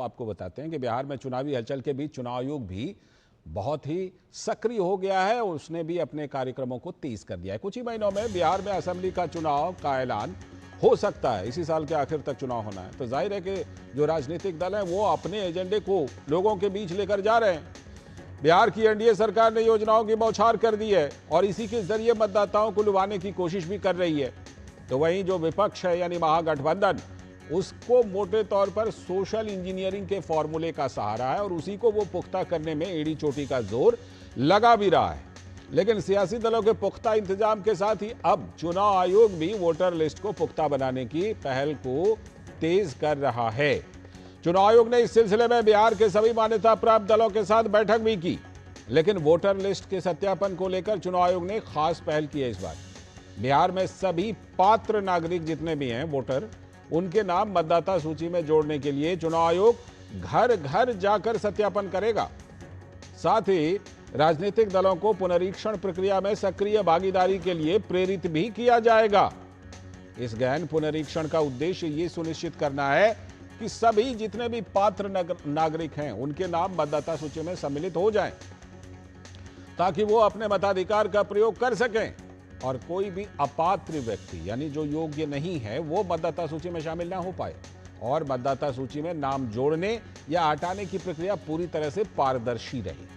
आपको बताते हैं कि बिहार में चुनावी हलचल के बीच चुनाव आयोग भी बहुत ही सक्रिय हो गया है और उसने भी अपने कार्यक्रमों को तेज कर दिया है। कुछ ही महीनों में बिहार में असेंबली का चुनाव का ऐलान हो सकता है। इसी साल के आखिर तक चुनाव होना है, तो जाहिर है कि जो राजनीतिक दल हैं वो अपने एजेंडे को लोगों के बीच लेकर जा रहे हैं। बिहार की एनडीए सरकार ने योजनाओं की बौछार कर दी है और इसी के जरिए मतदाताओं को लुभाने की कोशिश भी कर रही है। तो वहीं जो विपक्ष है यानी महागठबंधन, उसको मोटे तौर पर सोशल इंजीनियरिंग के फॉर्मूले का सहारा है और उसी को वो पुख्ता करने में एड़ी चोटी का जोर लगा भी रहा है। लेकिन सियासी दलों के पुख्ता इंतजाम के साथ ही अब चुनाव आयोग भी वोटर लिस्ट को पुख्ता बनाने की पहल को तेज कर रहा है। चुनाव आयोग ने इस सिलसिले में बिहार के सभी मान्यता प्राप्त दलों के साथ बैठक भी की, लेकिन वोटर लिस्ट के सत्यापन को लेकर चुनाव आयोग ने खास पहल की है। इस बार बिहार में सभी पात्र नागरिक जितने भी हैं वोटर, उनके नाम मतदाता सूची में जोड़ने के लिए चुनाव आयोग घर घर जाकर सत्यापन करेगा। साथ ही राजनीतिक दलों को पुनरीक्षण प्रक्रिया में सक्रिय भागीदारी के लिए प्रेरित भी किया जाएगा। इस गहन पुनरीक्षण का उद्देश्य ये सुनिश्चित करना है कि सभी जितने भी पात्र नागरिक हैं उनके नाम मतदाता सूची में सम्मिलित हो जाएं, ताकि वो अपने मताधिकार का प्रयोग कर सकें और कोई भी अपात्र व्यक्ति यानी जो योग्य नहीं है वो मतदाता सूची में शामिल ना हो पाए और मतदाता सूची में नाम जोड़ने या हटाने की प्रक्रिया पूरी तरह से पारदर्शी रहे।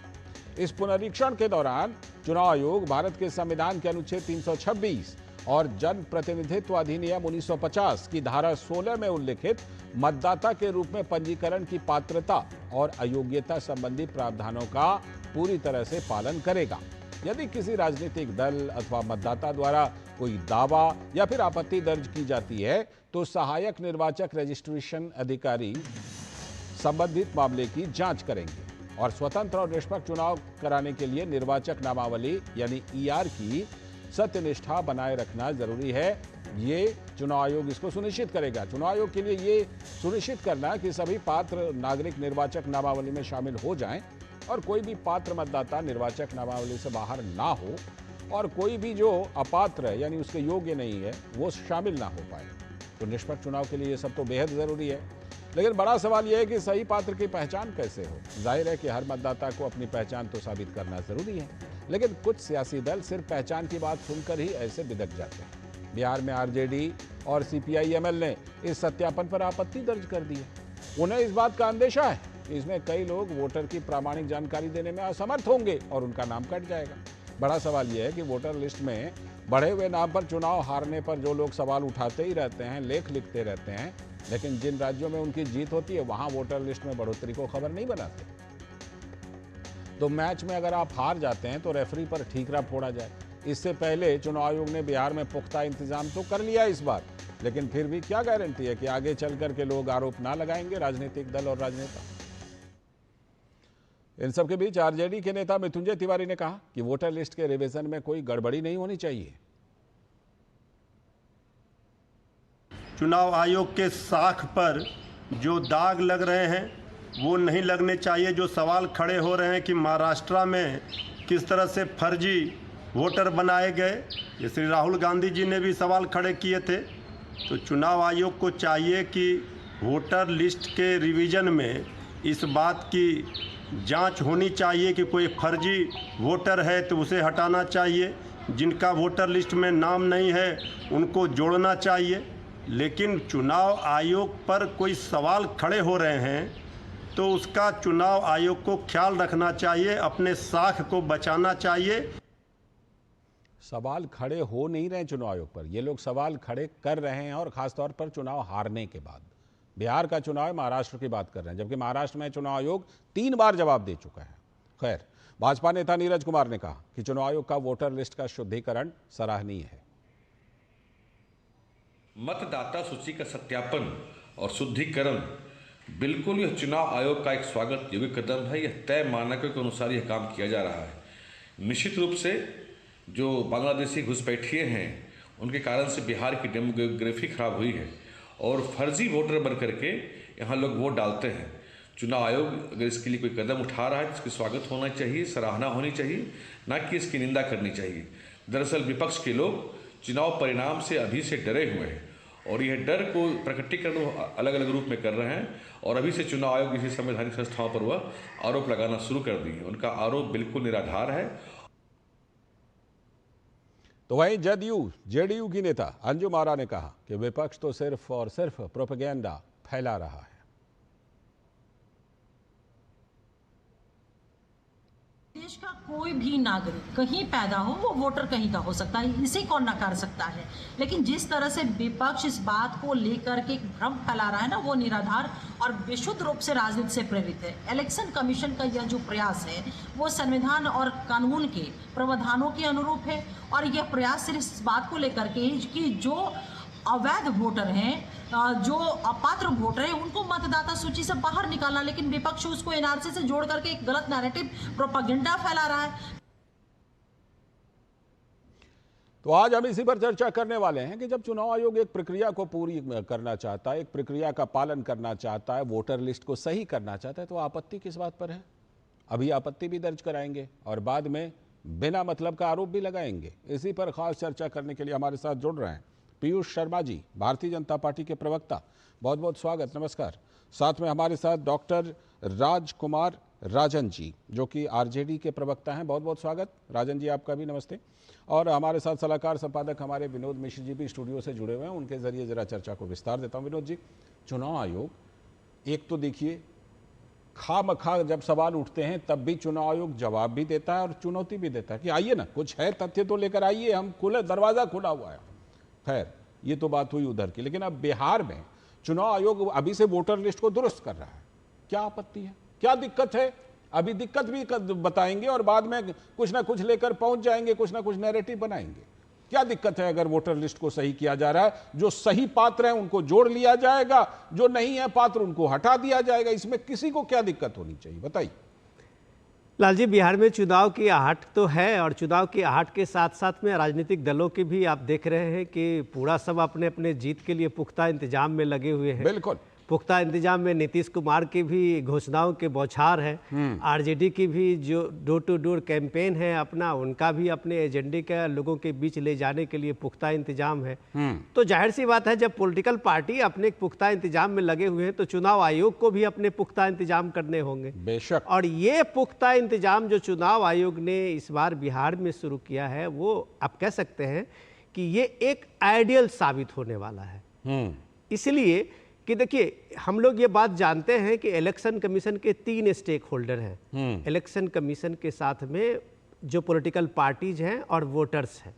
इस पुनरीक्षण के दौरान चुनाव आयोग भारत के संविधान के अनुच्छेद 326 और जन प्रतिनिधित्व अधिनियम 1950 की धारा 16 में उल्लिखित मतदाता के रूप में पंजीकरण की पात्रता और अयोग्यता संबंधी प्रावधानों का पूरी तरह से पालन करेगा। यदि किसी राजनीतिक दल अथवा मतदाता द्वारा कोई दावा या फिर आपत्ति दर्ज की जाती है तो सहायक निर्वाचक रजिस्ट्रेशन अधिकारी संबंधित मामले की जांच करेंगे और स्वतंत्र और निष्पक्ष चुनाव कराने के लिए निर्वाचक नामावली यानी ईआर की सत्यनिष्ठा बनाए रखना जरूरी है। ये चुनाव आयोग इसको सुनिश्चित करेगा। चुनाव आयोग के लिए ये सुनिश्चित करना कि सभी पात्र नागरिक निर्वाचक नामावली में शामिल हो जाएं और कोई भी पात्र मतदाता निर्वाचक नामावली से बाहर ना हो और कोई भी जो अपात्र है यानी उसके योग्य नहीं है वो शामिल ना हो पाए। तो निष्पक्ष चुनाव के लिए ये सब तो बेहद जरूरी है, लेकिन बड़ा सवाल यह है कि सही पात्र की पहचान कैसे हो। जाहिर है कि हर मतदाता को अपनी पहचान तो साबित करना जरूरी है, लेकिन कुछ सियासी दल सिर्फ पहचान की बात सुनकर ही ऐसे बिदक जाते हैं। बिहार में आरजेडी और सीपीआई-एमएल ने इस सत्यापन पर आपत्ति दर्ज कर दी है। उन्हें इस बात का अंदेशा है कि इसमें कई लोग वोटर की प्रामाणिक जानकारी देने में असमर्थ होंगे और उनका नाम कट जाएगा। बड़ा सवाल यह है कि वोटर लिस्ट में बढ़े हुए नाम पर चुनाव हारने पर जो लोग सवाल उठाते ही रहते हैं, लेख लिखते रहते हैं, लेकिन जिन राज्यों में उनकी जीत होती है वहां वोटर लिस्ट में बढ़ोतरी को खबर नहीं बनाते। तो मैच में अगर आप हार जाते हैं तो रेफरी पर ठीकरा फोड़ा जाए। इससे पहले चुनाव आयोग ने बिहार में पुख्ता इंतजाम तो कर लिया इस बार, लेकिन फिर भी क्या गारंटी है कि आगे चल करके लोग आरोप ना लगाएंगे राजनीतिक दल और राजनेता। इन सब के बीच आरजेडी के नेता मृत्युंजय तिवारी ने कहा कि वोटर लिस्ट के रिवीजन में कोई गड़बड़ी नहीं होनी चाहिए। चुनाव आयोग के साख पर जो दाग लग रहे हैं वो नहीं लगने चाहिए। जो सवाल खड़े हो रहे हैं कि महाराष्ट्र में किस तरह से फर्जी वोटर बनाए गए, ये श्री राहुल गांधी जी ने भी सवाल खड़े किए थे। तो चुनाव आयोग को चाहिए कि वोटर लिस्ट के रिवीजन में इस बात की जांच होनी चाहिए कि कोई फर्जी वोटर है तो उसे हटाना चाहिए, जिनका वोटर लिस्ट में नाम नहीं है उनको जोड़ना चाहिए। लेकिन चुनाव आयोग पर कोई सवाल खड़े हो रहे हैं तो उसका चुनाव आयोग को ख्याल रखना चाहिए, अपने साख को बचाना चाहिए। सवाल खड़े हो नहीं रहे चुनाव आयोग पर, ये लोग सवाल खड़े कर रहे हैं और खासतौर पर चुनाव हारने के बाद। बिहार का चुनाव है, महाराष्ट्र की बात कर रहे हैं, जबकि महाराष्ट्र में चुनाव आयोग 3 बार जवाब दे चुका है। खैर, भाजपा नेता नीरज कुमार ने कहा कि चुनाव आयोग का वोटर लिस्ट का शुद्धिकरण सराहनीय है। मतदाता सूची का सत्यापन और शुद्धिकरण बिल्कुल यह चुनाव आयोग का एक स्वागत योग्य कदम है। यह तय मानकों के अनुसार यह काम किया जा रहा है। निश्चित रूप से जो बांग्लादेशी घुसपैठिए हैं उनके कारण से बिहार की डेमोग्राफी खराब हुई है और फर्जी वोटर बन करके यहाँ लोग वोट डालते हैं। चुनाव आयोग अगर इसके लिए कोई कदम उठा रहा है तो इसकी स्वागत होना चाहिए, सराहना होनी चाहिए, ना कि इसकी निंदा करनी चाहिए। दरअसल विपक्ष के लोग चुनाव परिणाम से अभी से डरे हुए हैं और यह डर को प्रकटीकरण वो अलग अलग रूप में कर रहे हैं और अभी से चुनाव आयोग इसी संवैधानिक संस्थाओं पर वह आरोप लगाना शुरू कर दिए। उनका आरोप बिल्कुल निराधार है। तो वहीं जेडीयू की नेता अंजुम आरा ने कहा कि विपक्ष तो सिर्फ और सिर्फ प्रोपेगेंडा फैला रहा है। देश का कोई भी नागरिक कहीं पैदा हो, वो वोटर कहीं का हो सकता है, इसे कौन नकार सकता है। लेकिन जिस तरह से विपक्ष इस बात को लेकर के भ्रम फैला रहा है ना, वो निराधार और विशुद्ध रूप से राजनीति से प्रेरित है। इलेक्शन कमीशन का यह जो प्रयास है वो संविधान और कानून के प्रावधानों के अनुरूप है और यह प्रयास सिर्फ इस बात को लेकर के कि जो अवैध वोटर हैं, जो अपात्र वोटर हैं, उनको मतदाता सूची से बाहर निकालना। लेकिन विपक्ष उसको एनआरसी से जोड़ करके एक गलत नैरेटिव प्रोपेगेंडा फैला रहा है। तो आज हम इसी पर चर्चा करने वाले हैं कि जब चुनाव आयोग एक प्रक्रिया को पूरी करना चाहता है, एक प्रक्रिया का पालन करना चाहता है, वोटर लिस्ट को सही करना चाहता है, तो आपत्ति किस बात पर है? अभी आपत्ति भी दर्ज कराएंगे और बाद में बिना मतलब का आरोप भी लगाएंगे। इसी पर खास चर्चा करने के लिए हमारे साथ जुड़ रहे हैं पीयूष शर्मा जी, भारतीय जनता पार्टी के प्रवक्ता। बहुत बहुत स्वागत, नमस्कार। साथ में हमारे साथ डॉक्टर राजकुमार राजन जी, जो कि आरजेडी के प्रवक्ता हैं। बहुत बहुत स्वागत राजन जी, आपका भी नमस्ते। और हमारे साथ सलाहकार संपादक हमारे विनोद मिश्र जी भी स्टूडियो से जुड़े हुए हैं, उनके जरिए जरा चर्चा को विस्तार देता हूँ। विनोद जी, चुनाव आयोग एक तो देखिए खामखा जब सवाल उठते हैं तब भी चुनाव आयोग जवाब भी देता है और चुनौती भी देता है कि आइए ना, कुछ है तथ्य तो लेकर आइए, हम खुले, दरवाजा खुला हुआ है। खैर, ये तो बात हुई उधर की, लेकिन अब बिहार में चुनाव आयोग अभी से वोटर लिस्ट को दुरुस्त कर रहा है। क्या आपत्ति है, क्या दिक्कत है? अभी दिक्कत भी बताएंगे और बाद में कुछ ना कुछ लेकर पहुंच जाएंगे, कुछ ना कुछ नैरेटिव बनाएंगे। क्या दिक्कत है अगर वोटर लिस्ट को सही किया जा रहा है? जो सही पात्र हैं उनको जोड़ लिया जाएगा, जो नहीं है पात्र उनको हटा दिया जाएगा। इसमें किसी को क्या दिक्कत होनी चाहिए, बताइए। लालजी, बिहार में चुनाव की आहट तो है और चुनाव की आहट के साथ साथ में राजनीतिक दलों की भी आप देख रहे हैं कि पूरा सब अपने अपने जीत के लिए पुख्ता इंतजाम में लगे हुए हैं। बिल्कुल, पुख्ता इंतजाम में नीतीश कुमार की भी घोषणाओं के बौछार है, आरजेडी की भी जो डोर टू डोर कैंपेन है अपना, उनका भी अपने एजेंडे का लोगों के बीच ले जाने के लिए पुख्ता इंतजाम है। तो जाहिर सी बात है, जब पॉलिटिकल पार्टी अपने पुख्ता इंतजाम में लगे हुए हैं तो चुनाव आयोग को भी अपने पुख्ता इंतजाम करने होंगे। बेशक। और ये पुख्ता इंतजाम जो चुनाव आयोग ने इस बार बिहार में शुरू किया है, वो आप कह सकते हैं कि ये एक आइडियल साबित होने वाला है। इसलिए कि देखिए, हम लोग ये बात जानते हैं कि इलेक्शन कमीशन के 3 स्टेक होल्डर हैं। इलेक्शन कमीशन के साथ में जो पॉलिटिकल पार्टीज हैं और वोटर्स हैं,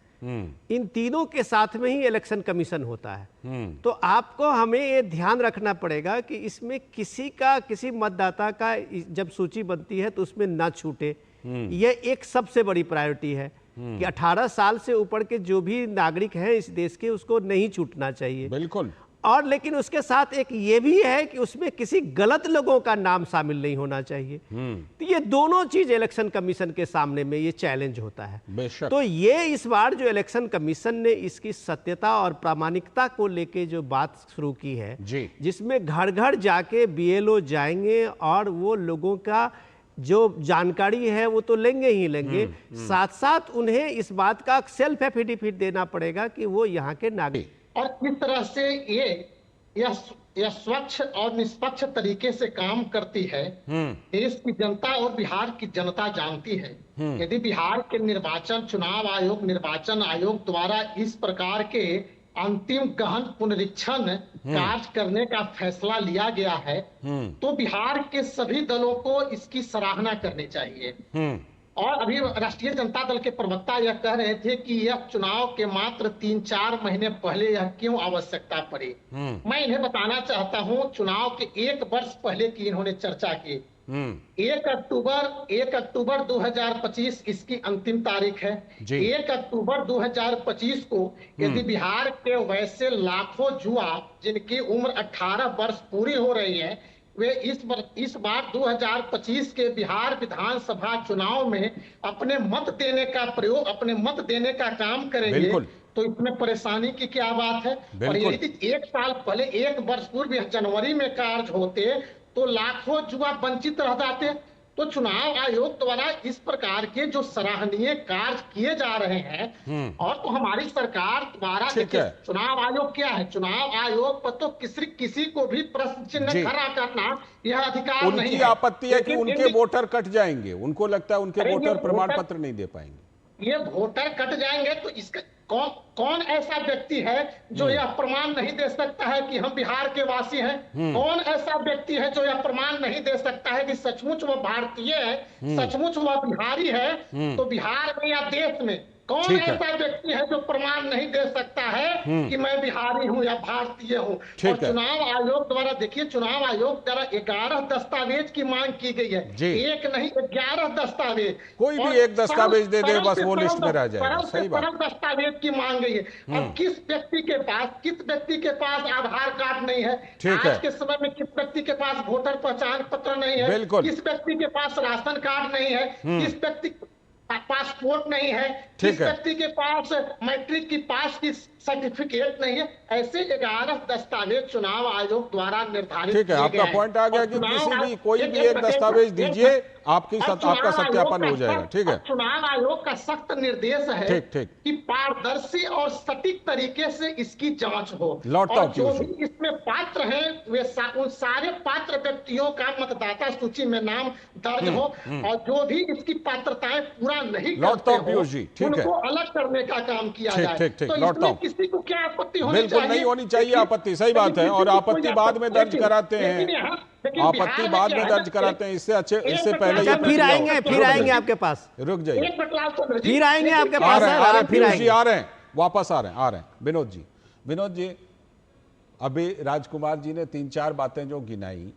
इन तीनों के साथ में ही इलेक्शन कमीशन होता है। तो आपको हमें ये ध्यान रखना पड़ेगा कि इसमें किसी मतदाता का जब सूची बनती है तो उसमें ना छूटे। यह एक सबसे बड़ी प्रायोरिटी है कि 18 साल से ऊपर के जो भी नागरिक हैं इस देश के, उसको नहीं छूटना चाहिए। बिल्कुल। और लेकिन उसके साथ एक ये भी है कि उसमें किसी गलत लोगों का नाम शामिल नहीं होना चाहिए। तो ये दोनों चीज इलेक्शन कमीशन के सामने में ये चैलेंज होता है। बेशक। तो ये इस बार जो इलेक्शन कमीशन ने इसकी सत्यता और प्रामाणिकता को लेके जो बात शुरू की है जी, जिसमें घर घर जाके बीएलओ जाएंगे और वो लोगों का जो जानकारी है वो तो लेंगे ही लेंगे, साथ साथ उन्हें इस बात का सेल्फ एफिडेविट देना पड़ेगा कि वो यहाँ के नागरिक। और किस तरह से यह स्वच्छ और निष्पक्ष तरीके से काम करती है, देश की जनता और बिहार की जनता जानती है। यदि बिहार के निर्वाचन आयोग द्वारा इस प्रकार के अंतिम गहन पुनरीक्षण कार्य करने का फैसला लिया गया है, तो बिहार के सभी दलों को इसकी सराहना करनी चाहिए। और अभी राष्ट्रीय जनता दल के प्रवक्ता यह कह रहे थे कि यह चुनाव के मात्र 3-4 महीने पहले यह क्यों आवश्यकता पड़ी। मैं इन्हें बताना चाहता हूं, चुनाव के 1 वर्ष पहले की इन्होंने चर्चा की। 1 अक्टूबर 2025 इसकी अंतिम तारीख है। 1 अक्टूबर 2025 को यदि बिहार के वैसे लाखों युवा जिनकी उम्र 18 वर्ष पूरी हो रही है, वे इस बार 2025 के बिहार विधानसभा चुनाव में अपने मत देने का काम करेंगे, तो इसमें परेशानी की क्या बात है। और यदि 1 साल पहले, 1 वर्ष पूर्व जनवरी में कार्य होते तो लाखों युवा वंचित रह जाते। तो चुनाव आयोग द्वारा इस प्रकार के जो सराहनीय कार्य किए जा रहे हैं, और तो हमारी सरकार द्वारा ठीक देखिए, है। चुनाव आयोग क्या है? चुनाव आयोग पर तो किसी को भी प्रश्न चिन्ह जी। खड़ा करना यह अधिकार नहीं उनकी है। आपत्ति है कि लेकिन उनके वोटर कट जाएंगे, उनको लगता है उनके अरे ये वोटर प्रमाण वोटर- पत्र नहीं दे पाएंगे। ये वोटर कट जाएंगे तो इसका कौन ऐसा व्यक्ति है जो यह प्रमाण नहीं दे सकता है कि हम बिहार के वासी हैं? कौन ऐसा व्यक्ति है जो यह प्रमाण नहीं दे सकता है कि सचमुच वह भारतीय है, सचमुच वह बिहारी है? तो बिहार में या देश में कौन ठीक है। ऐसा व्यक्ति है जो प्रमाण नहीं दे सकता है कि मैं बिहारी हूं या भारतीय हूं? ठीक और है। चुनाव आयोग द्वारा देखिए, चुनाव आयोग द्वारा 11 दस्तावेज की मांग की गई है। जी। एक नहीं 11 दस्तावेज। कोई भी और एक दस्तावेज दे दे, सरल बस से वो सरल लिस्ट में रह जाएगा। सरल से सही बात। सरल दस्तावेज की मांग गई है। अब किस व्यक्ति के पास आधार कार्ड नहीं है? ठीक है। आज के समय में किस व्यक्ति के पास वोटर पहचान पत्र नहीं है? बिल्कुल। किस व्यक्ति के पास राशन कार्ड नहीं है? किस व्यक्ति पासपोर्ट नहीं है? ठीक किस है। व्यक्ति के पास मैट्रिक की पास की सर्टिफिकेट नहीं है? ऐसे 11 दस्तावेज चुनाव आयोग द्वारा निर्धारित ठीक है, किए आपका गए हैं। पॉइंट आ गया और कि चुनाव किसी भी आयोग- कोई भी एक दस्तावेज दीजिए, आपका चुनाव सत्यापन आयोग हो का जाएगा। ठीक है। चुनाव आयोग का सख्त निर्देश है ठीक, ठीक। कि पारदर्शी और सटीक तरीके से इसकी जांच हो, लौटता और हूं जो पीयूष भी इसमें पात्र हैं वे उन सारे पात्र व्यक्तियों का मतदाता सूची में नाम दर्ज हो, और जो भी इसकी पात्रताएं पूरा नहीं लौटता करते हूं पीयूष जी, ठीक है। उनको अलग करने का काम किया ठीक, जाए। ठीक, ठीक, तो लौटता इसमें हूं। किसी को क्या आपत्ति होनी बिल्कुल चाहिए? नहीं होनी चाहिए लेकिन- आपत्ति, सही बात है। लेकिन और किसी को आपत्ति कोई बाद में दर्ज लेकिन- कराते हैं, लेकिन लेकिन आपत्ति बिहार बाद क्या में है दर्ज ना, कराते हैं। इससे एक पहले बटला ये से अच्छा, फिर रुक आएंगे जाइए। आपके पास, रुक जाइए। एक बटला से रुक फिर आएंगे आपके आ पास रहे हैं, सर, आ रहे हैं, फिर पीयूष जी आएंगे। आ रहे हैं, वापस आ रहे हैं। विनोद जी अभी राजकुमार जी ने 3-4 बातें जो गिनाई,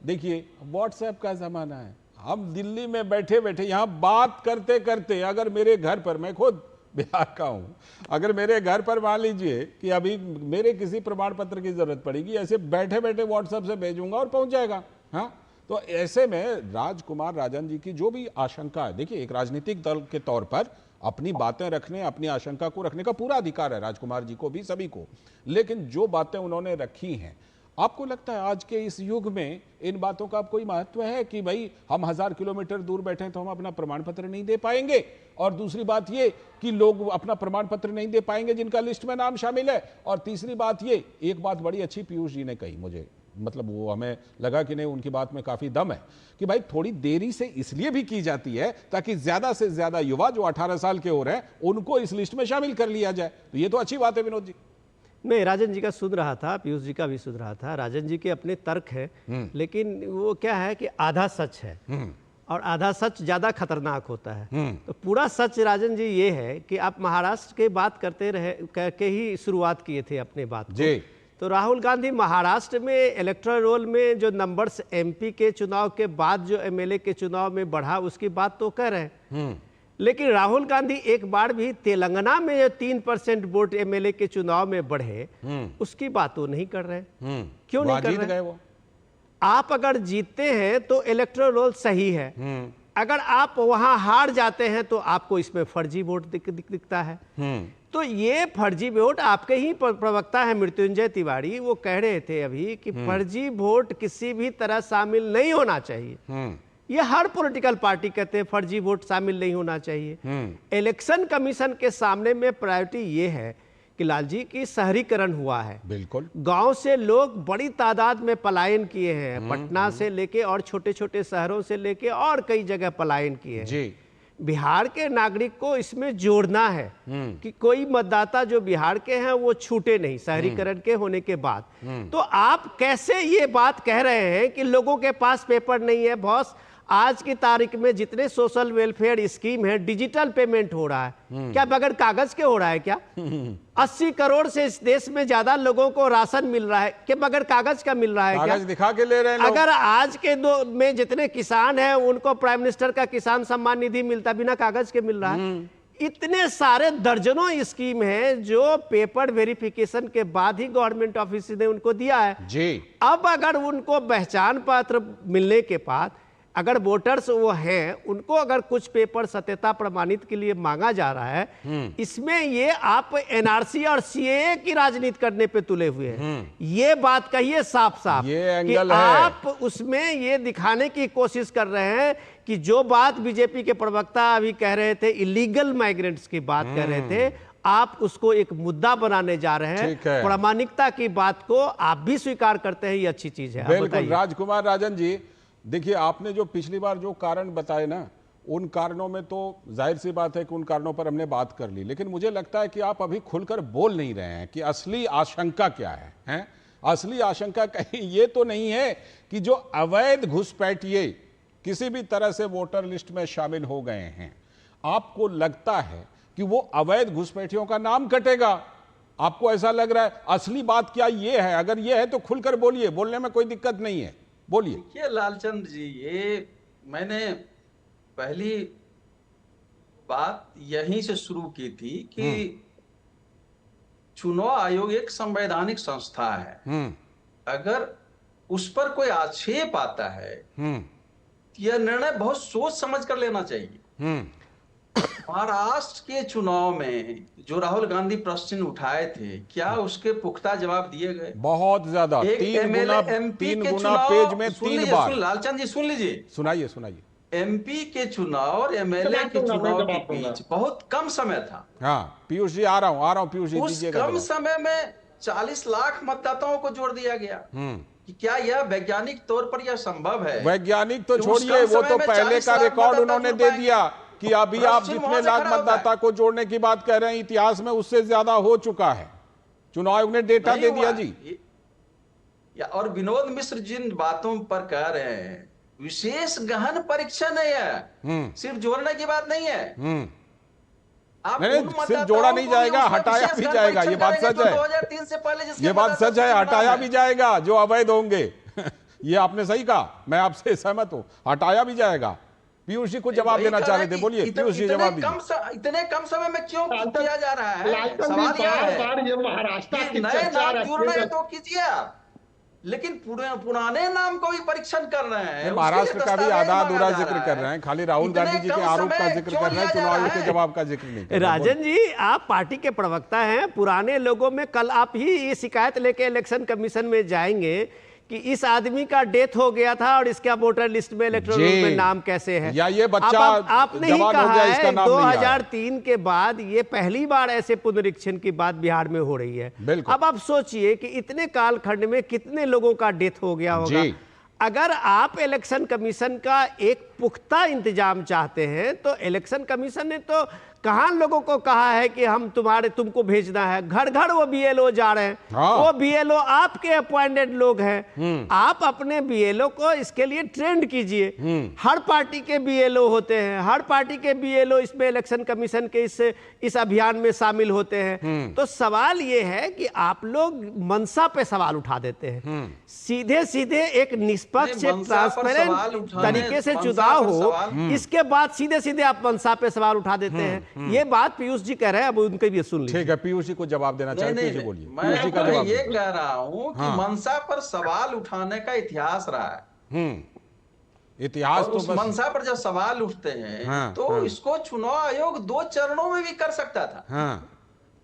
देखिए व्हाट्सएप का जमाना है। हम दिल्ली में बैठे बैठे यहाँ बात करते करते, अगर मेरे घर पर, मैं खुद बिहार का हूँ, अगर मेरे घर पर मान लीजिए कि अभी मेरे किसी प्रमाण पत्र की जरूरत पड़ेगी, ऐसे बैठे बैठे व्हाट्सएप से भेजूंगा और पहुंच जाएगा। हाँ, तो ऐसे में राजकुमार राजन जी की जो भी आशंका है, देखिए एक राजनीतिक दल के तौर पर अपनी बातें रखने, अपनी आशंका को रखने का पूरा अधिकार है राजकुमार जी को भी, सभी को। लेकिन जो बातें उन्होंने रखी हैं, आपको लगता है आज के इस युग में इन बातों का कोई महत्व है कि भाई हम 1000 किलोमीटर दूर बैठे हैं तो हम अपना प्रमाण पत्र नहीं दे पाएंगे? और दूसरी बात ये कि लोग अपना प्रमाण पत्र नहीं दे पाएंगे जिनका लिस्ट में नाम शामिल है। और तीसरी बात ये, एक बात बड़ी अच्छी पीयूष जी ने कही, मुझे मतलब वो हमें लगा कि नहीं, उनकी बात में काफी दम है, कि भाई थोड़ी देरी से इसलिए भी की जाती है ताकि ज्यादा से ज्यादा युवा जो 18 साल के हो रहे हैं उनको इस लिस्ट में शामिल कर लिया जाए। तो ये तो अच्छी बात है विनोद जी। मैं राजन जी का सुन रहा था, पीयूष जी का भी सुन रहा था। राजन जी के अपने तर्क हैं, लेकिन वो क्या है कि आधा सच है, और आधा सच ज्यादा खतरनाक होता है। तो पूरा सच राजन जी ये है कि आप महाराष्ट्र की बात करते रहे, करके ही शुरुआत किए थे अपने बात जी। को। तो राहुल गांधी महाराष्ट्र में इलेक्टोरल रोल में जो नंबर्स एमपी के चुनाव के बाद जो एमएलए के चुनाव में बढ़ा, उसकी बात तो कर रहे हैं। लेकिन राहुल गांधी एक बार भी तेलंगाना में जो 3% वोट एमएलए के चुनाव में बढ़े, उसकी बात तो नहीं कर रहे। क्यों नहीं वहां कर जीत रहे? गए वो। आप अगर जीतते हैं तो इलेक्टोरल रोल सही है, अगर आप वहां हार जाते हैं तो आपको इसमें फर्जी वोट दिखता है। तो ये फर्जी वोट, आपके ही प्रवक्ता है मृत्युंजय तिवारी, वो कह रहे थे अभी कि फर्जी वोट किसी भी तरह शामिल नहीं होना चाहिए। ये हर पॉलिटिकल पार्टी कहते हैं फर्जी वोट शामिल नहीं होना चाहिए। इलेक्शन कमीशन के सामने में प्रायोरिटी ये है कि लाल जी की शहरीकरण हुआ है, बिल्कुल। गांव से लोग बड़ी तादाद में पलायन किए हैं, पटना से लेके और छोटे छोटे शहरों से लेके और कई जगह पलायन किए हैं। जी। बिहार के नागरिक को इसमें जोड़ना है कि कोई मतदाता जो बिहार के हैं वो छूटे नहीं शहरीकरण के होने के बाद। तो आप कैसे ये बात कह रहे हैं कि लोगों के पास पेपर नहीं है? बॉस, आज की तारीख में जितने सोशल वेलफेयर स्कीम है, डिजिटल पेमेंट हो रहा है, क्या बगैर कागज के हो रहा है क्या? 80 करोड़ से इस देश में ज्यादा लोगों को राशन मिल रहा है, क्या बगैर कागज का मिल रहा है क्या? कागज दिखा के ले रहे हैं लोग। अगर आज के दो में जितने किसान हैं उनको प्राइम मिनिस्टर का किसान सम्मान निधि मिलता, बिना कागज के मिल रहा है। इतने सारे दर्जनों स्कीम है जो पेपर वेरिफिकेशन के बाद ही गवर्नमेंट ऑफिस ने उनको दिया है। जी। अब अगर उनको पहचान पत्र मिलने के बाद अगर वोटर्स वो हैं, उनको अगर कुछ पेपर सत्यता प्रमाणित के लिए मांगा जा रहा है, इसमें ये आप एनआरसी और सीएए की राजनीति करने पे तुले हुए हैं। ये बात कहिए साफ साफ ये कि एंगल है। आप उसमें ये दिखाने की कोशिश कर रहे हैं कि जो बात बीजेपी के प्रवक्ता अभी कह रहे थे, इलीगल माइग्रेंट्स की बात कर रहे थे, आप उसको एक मुद्दा बनाने जा रहे ठीक हैं। है। प्रामाणिकता की बात को आप भी स्वीकार करते हैं, ये अच्छी चीज है। आप बिल्कुल बताइए। राजकुमार राजन जी, देखिए आपने जो पिछली बार जो कारण बताए ना, उन कारणों में तो जाहिर सी बात है कि उन कारणों पर हमने बात कर ली, लेकिन मुझे लगता है कि आप अभी खुलकर बोल नहीं रहे हैं कि असली आशंका क्या है, हैं? असली आशंका कहीं ये तो नहीं है कि जो अवैध घुसपैठिए किसी भी तरह से वोटर लिस्ट में शामिल हो गए हैं, आपको लगता है कि वो अवैध घुसपैठियों का नाम कटेगा? आपको ऐसा लग रहा है? असली बात क्या ये है? अगर ये है तो खुलकर बोलिए, बोलने में कोई दिक्कत नहीं है, बोलिए। देखिए लालचंद जी, ये मैंने पहली बात यहीं से शुरू की थी कि चुनाव आयोग एक संवैधानिक संस्था है। अगर उस पर कोई आक्षेप आता है, यह निर्णय बहुत सोच समझ कर लेना चाहिए। महाराष्ट्र के चुनाव में जो राहुल गांधी प्रश्न उठाए थे, क्या उसके पुख्ता जवाब दिए गए? बहुत ज्यादा, एक तीन एमएलए गुना एमपी के पेज चुनाव में सुन 3 लीजिए, बार। लालचंद जी सुन लीजिए, सुनाइए सुनाइए। एमपी के चुनाव और एमएलए के चुनाव के बीच बहुत कम समय था। हाँ पीयूष जी, आ रहा हूं पीयूष जी, उस दीजिएगा कम जवाब। समय में 40 लाख मतदाताओं को जोड़ दिया गया। कि क्या यह वैज्ञानिक तौर पर यह संभव है? वैज्ञानिक तो कि उस छोड़िए, कम वो समय तो में पहले 40 का लाख रिकॉर्ड मतदाता उन्होंने जोड़ दे पाएंगे। दिया कि अभी आप प्रश्न जितने वहां से लाख खड़ा होता है। मतदाता को जोड़ने की बात कह रहे हैं, इतिहास में उससे ज्यादा हो चुका है। चुनाव आयोग ने डेटा नहीं दे हुआ। दिया जी। और विनोद मिश्र जिन बातों पर कह रहे हैं, विशेष गहन परीक्षण है यह, सिर्फ जोड़ने की बात नहीं है। आप नहीं, उन सिर्फ मतदाताओं जोड़ा नहीं को जाएगा, उसमें हटाया विशेष भी गहन जाएगा, परीक्षण ये बात करेंगे सच है। तो 2003 से पहले जिसके ये बात मतदाता सच है, सूची हटाया में भी है। जाएगा जो अवैध होंगे। ये आपने सही कहा, मैं आपसे सहमत हूं, हटाया भी जाएगा। पीयूष जी को जवाब वही देना कह चाह रहे रहे थे, कि बोलिए पीयूष जी, इतने जवाब कम दीजिए। इतने कम समय में क्यों लालचंद- किया जा रहा है? लालचंद जी, सवाल यह है बार ये महाराष्ट्र कि की नए चर्चा नाम रहती जुड़ रहे है। हैं तो कीजिए आप, लेकिन पुराने नाम को भी परीक्षण कर रहे हैं। उसके महाराष्ट्र लिए का भी दस्तावेज आधा मांगा अधूरा जा जिक्र रहा कर है। रहे हैं, खाली राहुल इतने गांधी जी के कम आरोप का समय जिक्र क्यों कर रहे हैं, लिया जा चुनाव आयोग रहा के है? जवाब का जिक्र नहीं कर रहे हैं। राजन जी, आप पार्टी के प्रवक्ता हैं, पुराने लोगों में कल आप ही ये शिकायत लेके इलेक्शन कमीशन में जाएंगे कि इस आदमी का डेथ हो गया था और इसका वोटर लिस्ट में, इलेक्टोरल जी। में नाम कैसे है? या ये बच्चा आपने ही जवान हो कहा गया, इसका है नाम नहीं आया। 2003 के बाद ये पहली बार ऐसे पुनरीक्षण की बात बिहार में हो रही है। बिल्कुल। अब आप सोचिए कि इतने कालखंड में कितने लोगों का डेथ हो गया होगा। जी। अगर आप इलेक्शन कमीशन का एक पुख्ता इंतजाम चाहते हैं, तो इलेक्शन कमीशन ने तो कहां लोगों को कहा है कि हम तुमको भेजना है? घर घर वो बीएलओ जा रहे हैं। हाँ। वो बीएलओ आपके अपॉइंटेड लोग हैं। आप अपने बीएलओ को इसके लिए ट्रेंड कीजिए। हर पार्टी के बीएलओ होते हैं, हर पार्टी के बीएलओ इसमें इलेक्शन कमीशन के इस अभियान में शामिल होते हैं। तो सवाल ये है कि आप लोग मनसा पे सवाल उठा देते हैं। सीधे सीधे एक निष्पक्ष, नहीं, मनसा पर सवाल ट्रांसपेरेंट उठाने- तरीके से मनसा चुनाव पर हो, सवाल- इसके बाद सीधे सीधे आप मनसा पे सवाल उठा देते हैं। ये बात पीयूष जी कह रहे हैं, अब उनके भी सुन लीजिए। ठीक है, पीयूष जी को जवाब देना चाहे, नहीं, पीयूष जी नहीं, बोलिए, पीयूष जी का मैं जवाब ये दीजिए। कह रहा हूं कि मनसा पर सवाल उठाने का इतिहास रहा है। इतिहास और तो उस बस मनसा पर जब सवाल उठते हैं, हाँ, तो हाँ। इसको चुनाव आयोग 2 चरणों में भी कर सकता था। हाँ,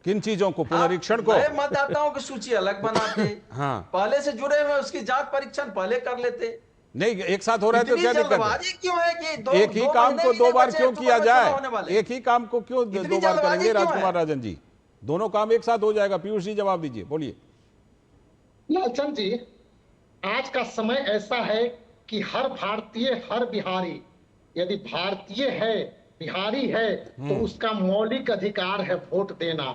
किन चीजों को? आप पुनरीक्षण को? नए मतदाताओं की सूची अलग बनाते। हाँ। पहले से जुड़े हुए उसकी जांच परीक्षण पहले कर लेते। नहीं, एक साथ हो रहा है तो इतनी क्या दिक्कत है? जल्दबाजी क्यों है कि एक ही काम को 2 बार क्यों किया जाए? जाए? एक ही काम को क्यों इतनी 2 बार जल्दबाजी करेंगे? क्यों है? राजकुमार राजन जी, दोनों काम एक साथ हो जाएगा। पीयूष जी जवाब दीजिए, बोलिए। लालचंद जी, आज का समय ऐसा है कि हर भारतीय, हर बिहारी, यदि भारतीय है, बिहारी है, तो उसका मौलिक अधिकार है वोट देना।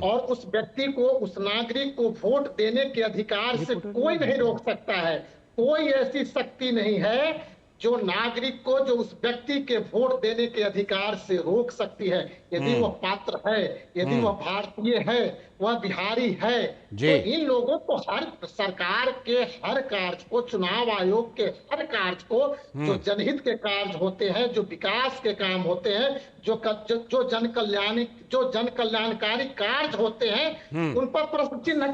और उस व्यक्ति को, उस नागरिक को वोट देने के अधिकार से कोई नहीं रोक सकता है। कोई ऐसी शक्ति नहीं है जो नागरिक को, जो उस व्यक्ति के वोट देने के अधिकार से रोक सकती है। यदि वह पात्र है, यदि वह भारतीय है, वह बिहारी है, तो इन लोगों को, हर सरकार के हर कार्य को, चुनाव आयोग के हर कार्य को, जो जनहित के कार्य होते हैं, जो विकास के काम होते हैं, जो जन कल्याणकारी कार्य होते हैं, उन पर प्रश्न चिन्ह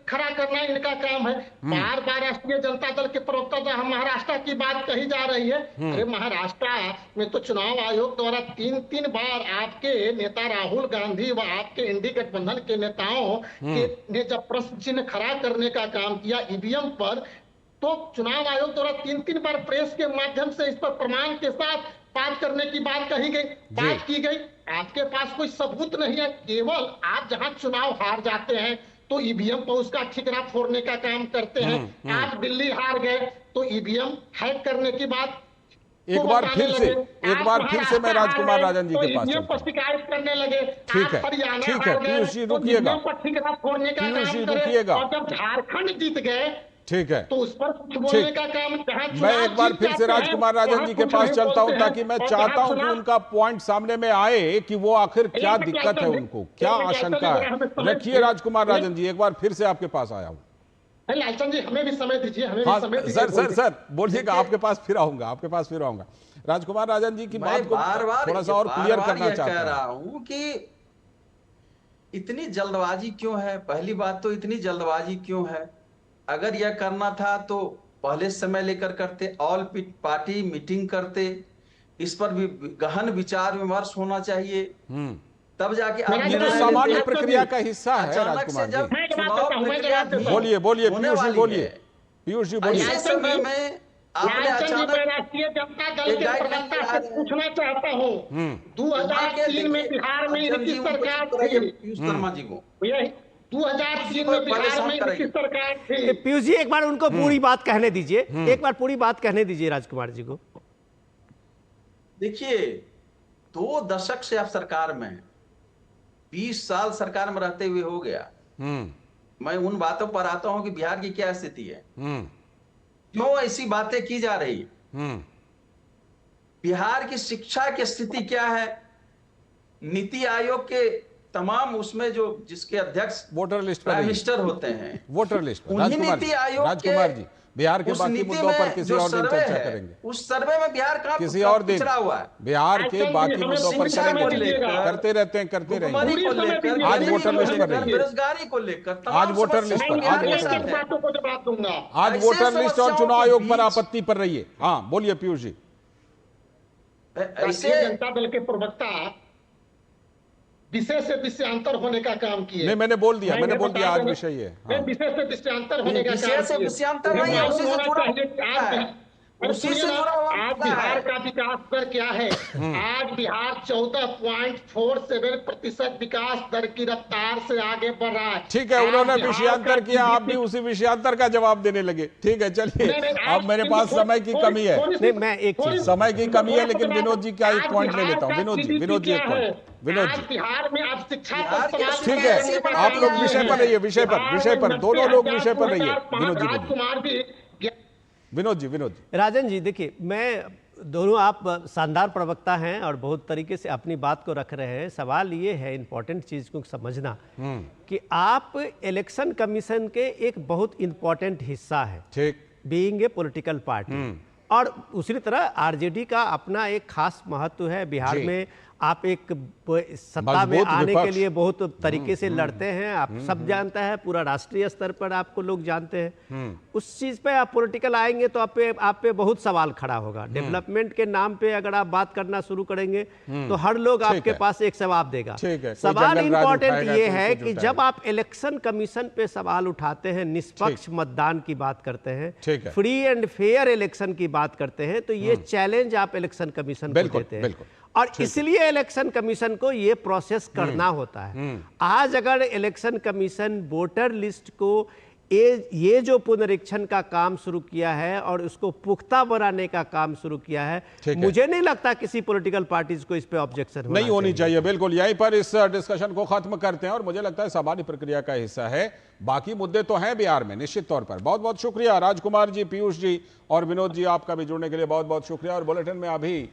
खड़ा करना इनका काम है। बार बार राष्ट्रीय जनता दल के प्रवक्ता महाराष्ट्र की बात कही जा रही रही है। अरे महाराष्ट्र में तो चुनाव आयोग द्वारा 3-3 बार आपके नेता राहुल गांधी व आपके इंडी गठबंधन के नेताओं ने जब प्रश्न चिन्ह खड़ा करने का काम किया ईवीएम पर, तो चुनाव आयोग द्वारा 3-3 बार प्रेस के माध्यम से इस पर प्रमाण के साथ बात करने की बात कही गई, बात की गई। आपके पास कोई सबूत नहीं है, केवल आप जहां चुनाव हार जाते हैं तो ईवीएम पर उसका ठिकरा फोड़ने का काम करते हैं। आज दिल्ली हार गए तो ईवीएम हैक करने की बात एक बार फिर से मैं राजकुमार राजन जी के पास ईवीएम पर शिकायत करने लगे। ठीक है, ठीक है, पीयूष जी रुकिएगा, फोड़ने का पीयूष जी काम रुकिएगा। और जब झारखंड जीत गए ठीक है, तो उस पर कुछ बोलने का काम। मैं एक बार फिर से राजकुमार राजन जी के पास चलता हूं, ताकि मैं चाहता हूं कि उनका पॉइंट सामने में आए कि वो आखिर क्या दिक्कत है, उनको क्या आशंका है। रखिए राजकुमार राजन जी, एक बार फिर से आपके पास आया हूं। लालचंद जी हमें भी समय दीजिए, हमें हाँ, भी समय दीजिए। सर बोलिएगा, आपके पास फिर आऊंगा। राजकुमार राजन जी की बात को थोड़ा सा और क्लियर करना चाहता कह रहा हूं कि इतनी जल्दबाजी क्यों है। पहली बात तो इतनी जल्दबाजी क्यों है, अगर यह करना था तो पहले समय लेकर करते, ऑल पार्टी मीटिंग करते, इस पर भी गहन विचार विमर्श होना चाहिए, तब जाके ये तो सामान्य प्रक्रिया का हिस्सा है राजकुमार जी। बोलिए पीयूष जी बोलिए। ऐसे समय में आपने अचानक राष्ट्रीय जनता दल के प्रवक्ता से पूछना चाहता हूँ, 2003 में बिहार में इनकी सरकार थी। पीयूष शर्मा जी को 2003 में बिहार में इनकी सरकार थी। पीयूष जी एक बार उनको पूरी बात कहने दीजिए, एक बार पूरी बात कहने दीजिए राजकुमार जी को। देखिए, 2 दशक से आप सरकार में हैं, 20 साल सरकार में रहते हुए हो गया। मैं उन बातों पर आता हूं कि बिहार की क्या स्थिति है, क्यों ऐसी बातें की जा रही है, बिहार की शिक्षा की स्थिति क्या है, नीति आयोग के तमाम उसमें जो जिसके अध्यक्ष वोटर लिस्ट प्राइम मिनिस्टर होते हैं, वोटर लिस्ट उन्हीं नीति आयोग राजकुमार जी बिहार के बाकी मुद्दों पर किसी और दिन चर्चा करेंगे। उस सर्वे में बिहार का किसी और दिन हुआ है। बिहार के बाकी मुद्दों पर करेंगे, करते रहेंगे। आज वोटर लिस्ट पर रहिए, बेरोजगारी को लेकर, आज वोटर लिस्ट पर, आज वोटर लिस्ट और चुनाव आयोग पर आपत्ति पर रहिए। हाँ बोलिए पीयूष जी। राष्ट्रीय जनता दल के प्रवक्ता विषय से विषयांतर होने का काम किए। नहीं, मैंने बोल दिया आज विषय है। हाँ। विषय से विषयांतर होने का काम से विषयांतर नहीं है, उसी से जुड़ा आज बिहार का विकास दर क्या है? आज बिहार 14.47% विकास दर की रफ्तार से आगे बढ़ रहा है। ठीक है, उन्होंने विषयांतर किया, आप भी उसी विषयांतर का जवाब देने लगे। ठीक है, चलिए, अब मेरे पास समय की कमी है। नहीं, मैं एक चीज, समय की कमी है, लेकिन विनोद जी का एक पॉइंट ले लेता हूँ। विनोद जी एक पॉइंट। विनोद जी बिहार में आप शिक्षा, ठीक है, आप लोग विषय पर रहिए, विषय पर दोनों लोग विषय पर रहिए। विनोद जी राजन जी देखिए, मैं दोनों आप शानदार प्रवक्ता हैं और बहुत तरीके से अपनी बात को रख रहे हैं। सवाल ये है, इंपॉर्टेंट चीज को समझना कि आप इलेक्शन कमीशन के एक बहुत इंपॉर्टेंट हिस्सा है, ठीक, बीइंग ए पॉलिटिकल पार्टी, और उसी तरह आरजेडी का अपना एक खास महत्व है बिहार में। आप एक सत्ता में आने के लिए बहुत तरीके से लड़ते हैं, आप सब जानता है, पूरा राष्ट्रीय स्तर पर आपको लोग जानते हैं। उस चीज पे आप पॉलिटिकल आएंगे तो आप पे बहुत सवाल खड़ा होगा। डेवलपमेंट के नाम पे अगर आप बात करना शुरू करेंगे तो हर लोग आपके पास एक जवाब देगा। सवाल इंपॉर्टेंट ये है कि जब आप इलेक्शन कमीशन पे सवाल उठाते हैं, निष्पक्ष मतदान की बात करते हैं, फ्री एंड फेयर इलेक्शन की बात करते हैं, तो ये चैलेंज आप इलेक्शन कमीशन को देते हैं और इसलिए इलेक्शन कमीशन को ये प्रोसेस करना होता है। आज अगर इलेक्शन कमीशन वोटर लिस्ट को ये जो पुनरीक्षण का काम शुरू किया है और उसको पुख्ता बनाने का काम शुरू किया है, मुझे नहीं लगता किसी पॉलिटिकल पार्टीज को इस पे ऑब्जेक्शन नहीं होनी चाहिए। बिल्कुल, यहीं पर इस डिस्कशन को खत्म करते हैं और मुझे लगता है सामान्य प्रक्रिया का हिस्सा है। बाकी मुद्दे तो हैं बिहार में निश्चित तौर पर। बहुत बहुत शुक्रिया राजकुमार जी, पीयूष जी और विनोद जी, आपका भी जुड़ने के लिए बहुत बहुत शुक्रिया। और बुलेटिन में अभी